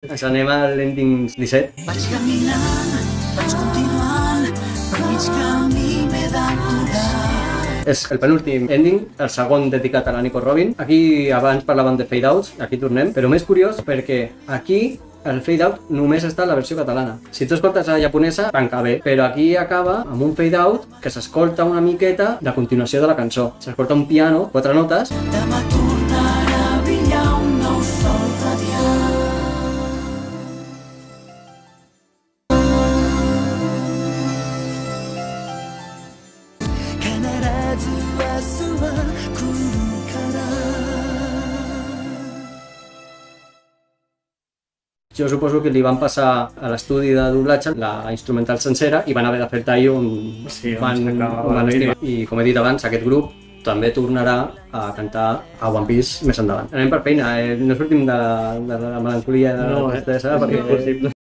Ens anem a l'ending 17. Vaig caminant, vaig continuant, per mig camí m'he d'aturar. És el penúltim ending, el segon dedicat a la Nico Robin. Aquí abans parlàvem de fade-outs, aquí tornem, però més curiós perquè aquí el fade-out només està a la versió catalana. Si tu escoltes la japonesa, tanca bé, però aquí acaba amb un fade-out que s'escolta una miqueta de continuació de la cançó. S'escolta un piano, 4 notes. Demà tornarà a brillar un nou sol radiant. Jo suposo que li van passar a l'estudi de doblatge la instrumental sencera i van haver de fer tall on van estimar. I com he dit abans, aquest grup també tornarà a cantar a One Piece més endavant. Anem per feina, no sortim de la melancolia de la tristesa perquè és impossible.